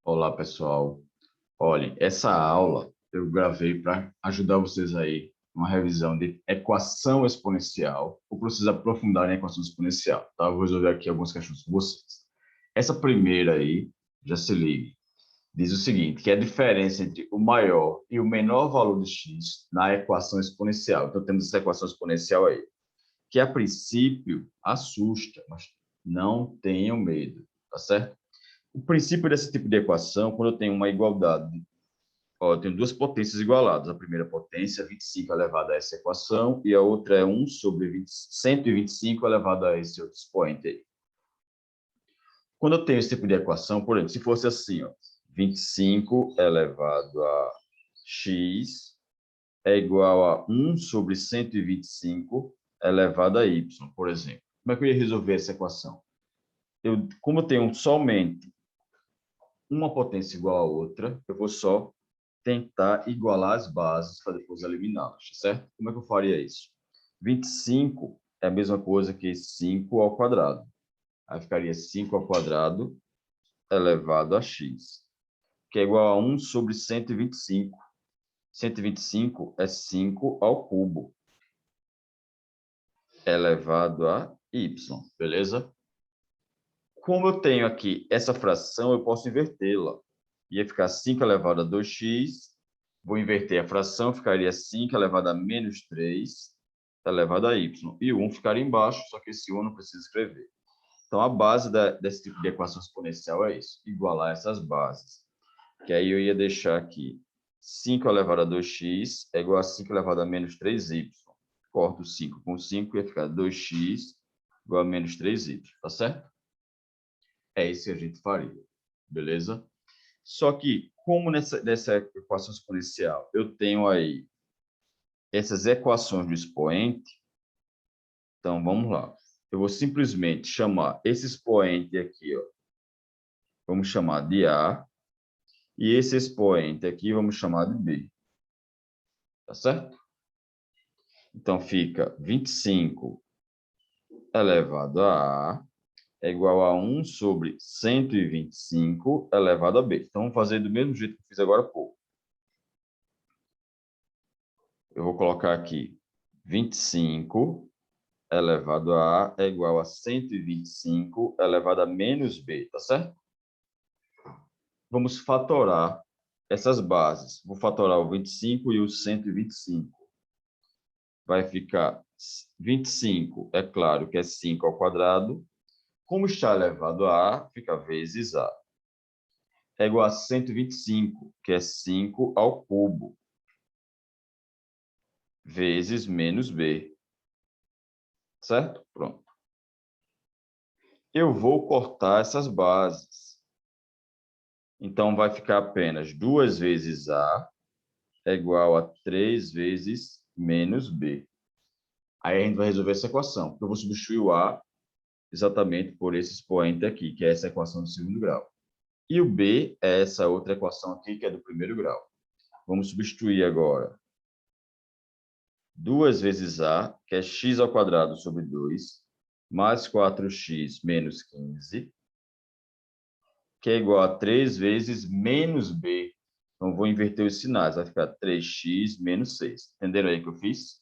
Olá, pessoal. Olhem, essa aula eu gravei para ajudar vocês aí uma revisão de equação exponencial, ou para vocês aprofundarem a equação exponencial, tá? Eu vou resolver aqui algumas questões com vocês. Essa primeira aí, já se ligue, diz o seguinte, que é a diferença entre o maior e o menor valor de x na equação exponencial. Então, temos essa equação exponencial aí, que a princípio assusta, mas não tenham medo, tá certo? O princípio desse tipo de equação, quando eu tenho uma igualdade, ó, eu tenho duas potências igualadas. A primeira potência, 25 elevado a essa equação, e a outra é 1 sobre 125 elevado a esse outro expoente aí. Quando eu tenho esse tipo de equação, por exemplo, se fosse assim, ó, 25 elevado a x é igual a 1 sobre 125 elevado a y, por exemplo. Como é que eu ia resolver essa equação? Como eu tenho somente uma potência igual a outra, eu vou só tentar igualar as bases para depois eliminá-las, certo? Como é que eu faria isso? 25 é a mesma coisa que 5 ao quadrado. Aí ficaria 5 ao quadrado elevado a x, que é igual a 1 sobre 125. 125 é 5 ao cubo, elevado a y, beleza? Como eu tenho aqui essa fração, eu posso invertê-la. Ia ficar 5 elevado a 2x. Vou inverter a fração, ficaria 5 elevado a menos 3 elevado a y. E o 1 ficaria embaixo, só que esse 1 eu não preciso escrever. Então, a base desse tipo de equação exponencial é isso, igualar essas bases. Que aí eu ia deixar aqui 5 elevado a 2x é igual a 5 elevado a menos 3y. Corto 5 com 5, ia ficar 2x igual a menos 3y, tá certo? É isso que a gente faria, beleza? Só que, como nessa equação exponencial eu tenho aí essas equações do expoente, então vamos lá. Eu vou simplesmente chamar esse expoente aqui, ó, vamos chamar de A, e esse expoente aqui vamos chamar de B, tá certo? Então fica 25 elevado a A é igual a 1 sobre 125 elevado a B. Então vamos fazer do mesmo jeito que eu fiz agora há pouco. Eu vou colocar aqui 25 elevado a A é igual a 125 elevado a menos B, tá certo? Vamos fatorar essas bases. Vou fatorar o 25 e o 125. Vai ficar 25, é claro que é 5 ao quadrado. Como está elevado a A, fica vezes A. É igual a 125, que é 5 ao cubo, vezes menos B. Certo? Pronto. Eu vou cortar essas bases. Então, vai ficar apenas 2 vezes A é igual a 3 vezes menos B. Aí a gente vai resolver essa equação. Eu vou substituir o A exatamente por esse expoente aqui, que é essa equação do segundo grau. E o B é essa outra equação aqui, que é do primeiro grau. Vamos substituir agora 2 vezes A, que é x ao quadrado sobre 2, mais 4x menos 15, que é igual a 3 vezes menos B. Então, vou inverter os sinais, vai ficar 3x menos 6. Entenderam aí o que eu fiz?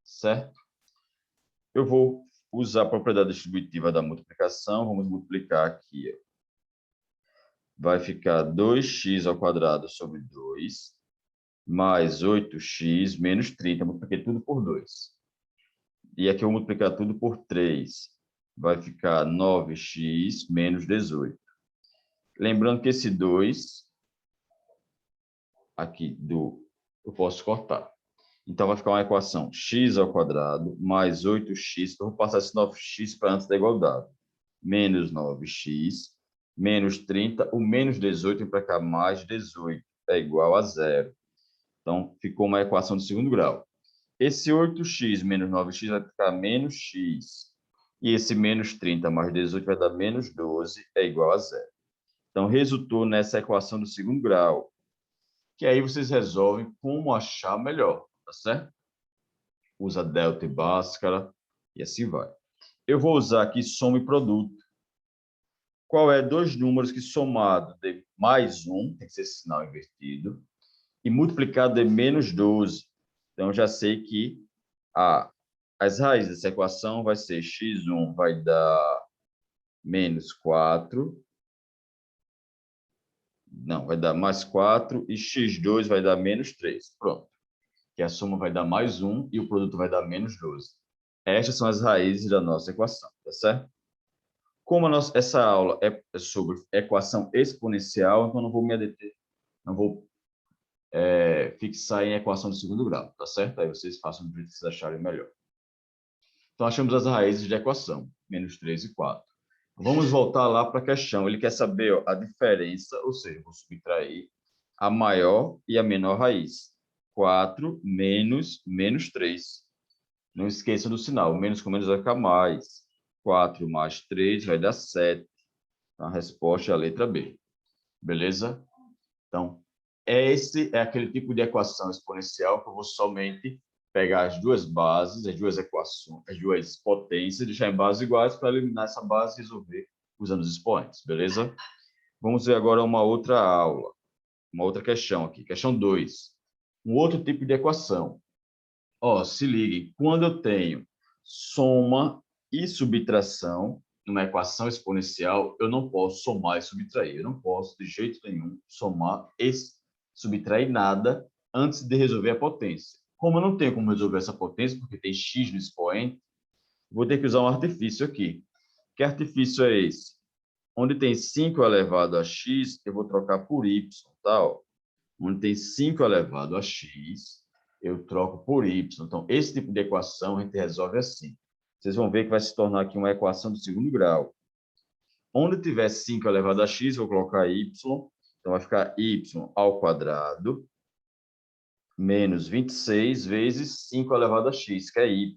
Certo? Eu vou usar a propriedade distributiva da multiplicação. Vamos multiplicar aqui. Vai ficar 2x ao quadrado sobre 2, mais 8x menos 30. Eu multipliquei tudo por 2. E aqui eu vou multiplicar tudo por 3. Vai ficar 9x menos 18. Lembrando que esse 2 aqui eu posso cortar. Então, vai ficar uma equação x ao quadrado mais 8x. Então, eu vou passar esse 9x para antes da igualdade. Menos 9x, menos 30. O menos 18 vem para cá, mais 18. É igual a zero. Então, ficou uma equação de segundo grau. Esse 8x menos 9x vai ficar menos x. E esse menos 30 mais 18 vai dar menos 12, é igual a zero. Então, resultou nessa equação do segundo grau. Que aí vocês resolvem como achar melhor, tá certo? Usa delta e bhaskara e assim vai. Eu vou usar aqui soma e produto. qual é dois números que somado de mais 1, tem que ser esse sinal invertido, e multiplicado de menos 12. Então, eu já sei que as raízes dessa equação vai ser x1 vai dar menos 4, não, vai dar mais 4, e x2 vai dar menos 3. Pronto. Que a soma vai dar mais 1 e o produto vai dar menos 12. Estas são as raízes da nossa equação, tá certo? Como essa aula é sobre equação exponencial, então não vou me deter, não vou fixar em equação de segundo grau, tá certo? Aí vocês façam do jeito que vocês acharem melhor. Então, achamos as raízes de equação, menos 3 e 4. Vamos voltar lá para a questão. Ele quer saber a diferença, ou seja, vou subtrair a maior e a menor raiz. 4 menos menos 3. Não esqueça do sinal. Menos com menos vai ficar mais. 4 mais 3 vai dar 7. Então, a resposta é a letra B. Beleza? Então, esse é aquele tipo de equação exponencial que eu vou somente pegar as duas bases, as duas equações, as duas potências, deixar em bases iguais para eliminar essa base e resolver usando os expoentes, beleza? Vamos ver agora uma outra aula, uma outra questão aqui, questão 2. Um outro tipo de equação. Ó, se liguem, quando eu tenho soma e subtração numa equação exponencial, eu não posso somar e subtrair. Eu não posso, de jeito nenhum, somar e subtrair nada antes de resolver a potência. Como eu não tenho como resolver essa potência, porque tem x no expoente, vou ter que usar um artifício aqui. Que artifício é esse? Onde tem 5 elevado a x, eu vou trocar por y, tá? Onde tem 5 elevado a x, eu troco por y. Então, esse tipo de equação a gente resolve assim. Vocês vão ver que vai se tornar aqui uma equação de segundo grau. Onde tiver 5 elevado a x, vou colocar y. Então, vai ficar y ao quadrado menos 26 vezes 5 elevado a x, que é y,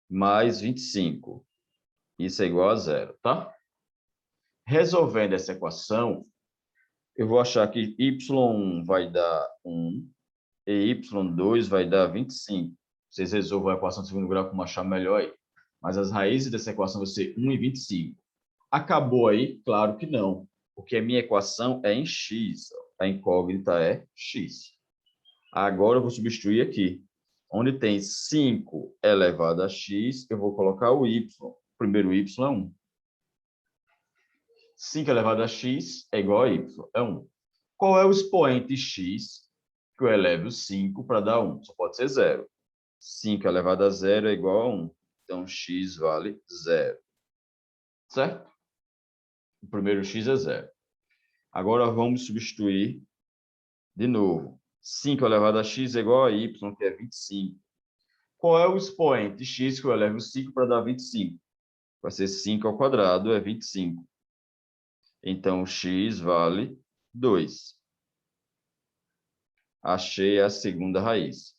mais 25. Isso é igual a zero, tá? Resolvendo essa equação, eu vou achar que y1 vai dar 1 e y2 vai dar 25. Vocês resolvam a equação de segundo grau como achar melhor aí. Mas as raízes dessa equação vão ser 1 e 25. Acabou aí? Claro que não, porque a minha equação é em x. A incógnita é x. Agora eu vou substituir aqui. Onde tem 5 elevado a x, eu vou colocar o y. O primeiro y é 1. 5 elevado a x é igual a y, é 1. Qual é o expoente x que eu elevo 5 para dar 1? Só pode ser 0. 5 elevado a 0 é igual a 1. Então, x vale 0. Certo? O primeiro x é 0. Agora, vamos substituir de novo. 5 elevado a x é igual a y, que é 25. Qual é o expoente x que eu elevo 5 para dar 25? Vai ser 5 ao quadrado, é 25. Então, x vale 2. Achei a segunda raiz.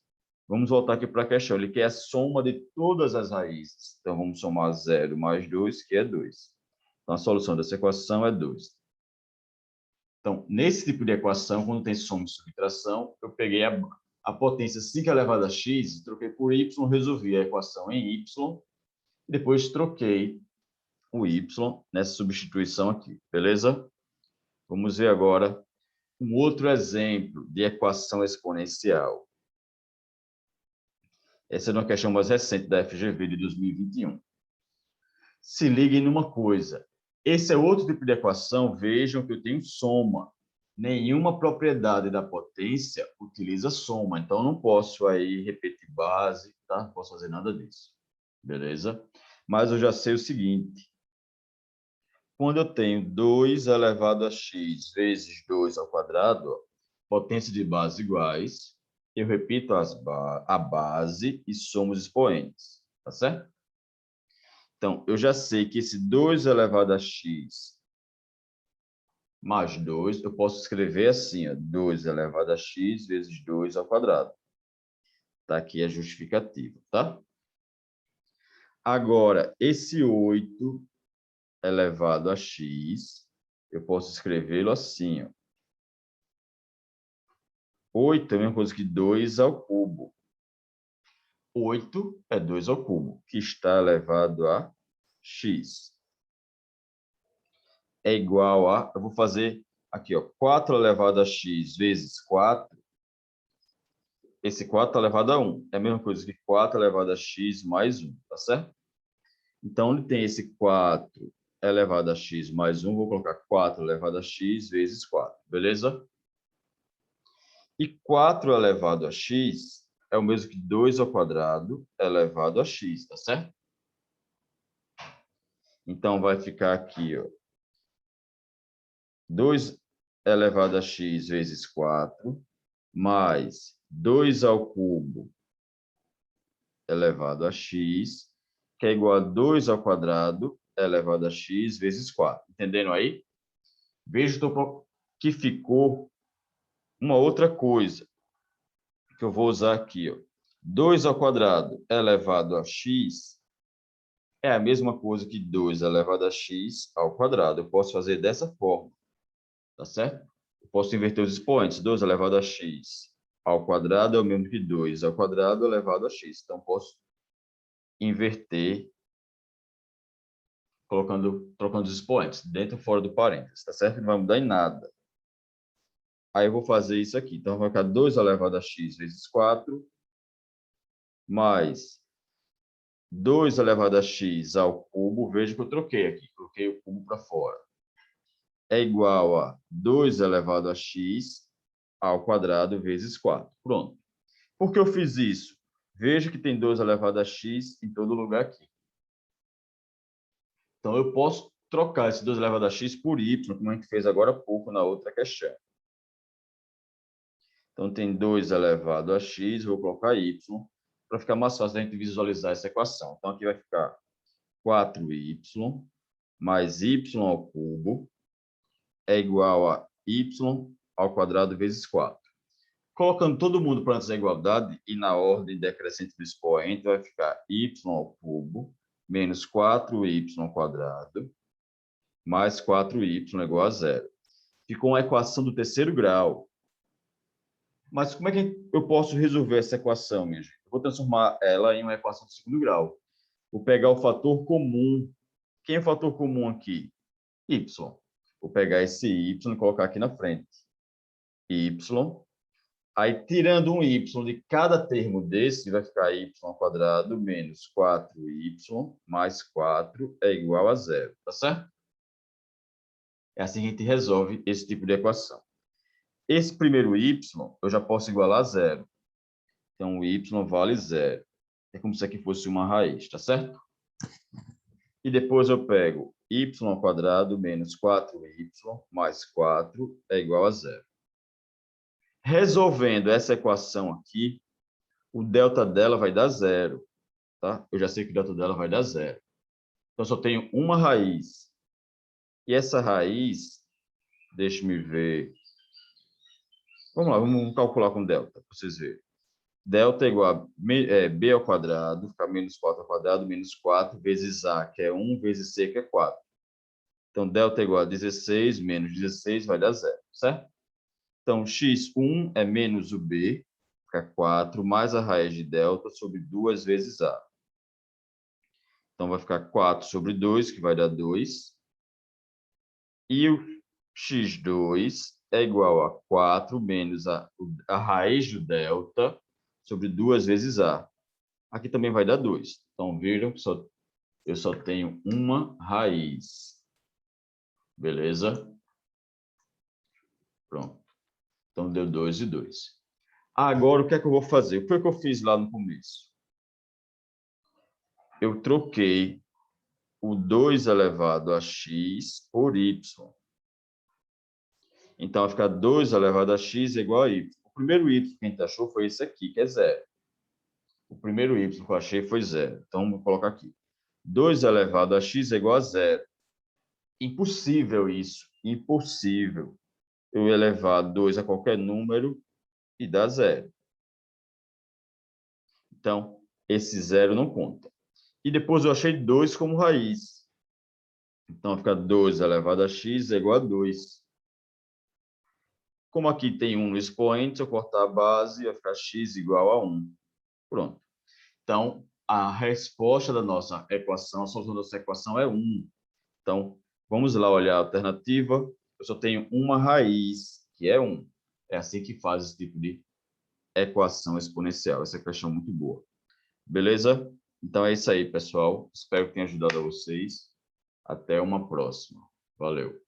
Vamos voltar aqui para a questão. Ele quer a soma de todas as raízes. Então, vamos somar 0 mais 2, que é 2. Então, a solução dessa equação é 2. Então, nesse tipo de equação, quando tem soma e subtração, eu peguei a potência 5 elevado a x, troquei por y, resolvi a equação em y, e depois troquei o y nessa substituição aqui, beleza? Vamos ver agora um outro exemplo de equação exponencial. Essa é uma questão mais recente da FGV de 2021. Se liguem numa coisa. Esse é outro tipo de equação. Vejam que eu tenho soma. Nenhuma propriedade da potência utiliza soma. Então, eu não posso aí repetir base, tá? Não posso fazer nada disso. Beleza? Mas eu já sei o seguinte. Quando eu tenho 2 elevado a x vezes 2 ao quadrado, ó, potência de base iguais, eu repito a base e somo os expoentes, tá certo? Então, eu já sei que esse 2 elevado a x mais 2, eu posso escrever assim, ó, 2 elevado a x vezes 2 ao quadrado. Tá aqui a justificativa, tá? Agora, esse 8 elevado a x, eu posso escrevê-lo assim, ó. 8 é a mesma coisa que 2 ao cubo. 8 é 2 ao cubo, que está elevado a x. é igual a... Eu vou fazer aqui, ó, 4 elevado a x vezes 4. Esse 4 elevado a 1. É a mesma coisa que 4 elevado a x mais 1, tá certo? Então, onde tem esse 4 elevado a x mais 1, vou colocar 4 elevado a x vezes 4, beleza? E 4 elevado a x é o mesmo que 2 ao quadrado elevado a x, tá certo? Então, vai ficar aqui, ó, 2 elevado a x vezes 4, mais 2 ao cubo elevado a x, que é igual a 2 ao quadrado elevado a x vezes 4. Entendendo aí? Veja que ficou uma outra coisa que eu vou usar aqui, ó. 2 ao quadrado elevado a x é a mesma coisa que 2 elevado a x ao quadrado. Eu posso fazer dessa forma, tá certo? Eu posso inverter os expoentes. 2 elevado a x ao quadrado é o mesmo que 2 ao quadrado elevado a x. Então, posso inverter trocando os expoentes, dentro e fora do parênteses, tá certo? Não vai mudar em nada. Aí eu vou fazer isso aqui. Então, vai ficar 2 elevado a x vezes 4, mais 2 elevado a x ao cubo. Veja que eu troquei aqui, coloquei o cubo para fora. É igual a 2 elevado a x ao quadrado vezes 4. Pronto. Por que eu fiz isso? Veja que tem 2 elevado a x em todo lugar aqui. Então, eu posso trocar esse 2 elevado a x por y, como a gente fez agora há pouco na outra questão. Então, tem 2 elevado a x, vou colocar y, para ficar mais fácil da gente visualizar essa equação. Então, aqui vai ficar 4y mais y ao cubo é igual a y ao quadrado vezes 4. Colocando todo mundo para antes da igualdade e na ordem decrescente do expoente, vai ficar y ao cubo menos 4y ao quadrado mais 4y igual a 0. Ficou uma equação do terceiro grau. Mas como é que eu posso resolver essa equação, minha gente? Eu vou transformar ela em uma equação de segundo grau. Vou pegar o fator comum. Quem é o fator comum aqui? Y. Vou pegar esse y e colocar aqui na frente. Y. Aí, tirando um y de cada termo desse, vai ficar y ao quadrado menos 4y mais 4 é igual a 0. Tá certo? É assim que a gente resolve esse tipo de equação. Esse primeiro y eu já posso igualar a 0. Então, o y vale 0. É como se aqui fosse uma raiz, tá certo? E depois eu pego y ao quadrado menos 4y mais 4 é igual a 0. Resolvendo essa equação aqui, o delta dela vai dar 0. Tá? Eu já sei que o delta dela vai dar 0. Então, só tenho uma raiz. E essa raiz, deixe-me ver. Vamos lá, vamos calcular com delta, para vocês verem. Delta é igual a b ao quadrado, fica menos 4 ao quadrado, menos 4, vezes a, que é 1, vezes c, que é 4. Então, delta é igual a 16, menos 16 vai dar 0, certo? Então, x1 é menos o b, fica 4, mais a raiz de delta sobre 2 vezes a. Então, vai ficar 4 sobre 2, que vai dar 2. E o x2 é igual a 4 menos a raiz do delta sobre 2 vezes a. Aqui também vai dar 2. Então, vejam que eu só tenho uma raiz. Beleza? Pronto. Então, deu 2 e 2. Agora, o que é que eu vou fazer? O que foi que eu fiz lá no começo? Eu troquei o 2 elevado a x por y. Então, vai ficar 2 elevado a x igual a y. O primeiro y que a gente achou foi esse aqui, que é 0. O primeiro y que eu achei foi 0. Então, vou colocar aqui. 2 elevado a x é igual a 0. Impossível isso. Impossível eu elevar 2 a qualquer número e dar 0. Então, esse 0 não conta. E depois eu achei 2 como raiz. Então, fica 2 elevado a x é igual a 2. Como aqui tem 1 no expoente, se eu cortar a base, vai ficar x igual a 1. Pronto. Então, a resposta da nossa equação, a solução da nossa equação é 1. Então, Vamos lá olhar a alternativa. Eu só tenho uma raiz, que é 1. É assim que faz esse tipo de equação exponencial. Essa questão é muito boa. Beleza? Então é isso aí, pessoal. Espero que tenha ajudado a vocês. Até uma próxima. Valeu.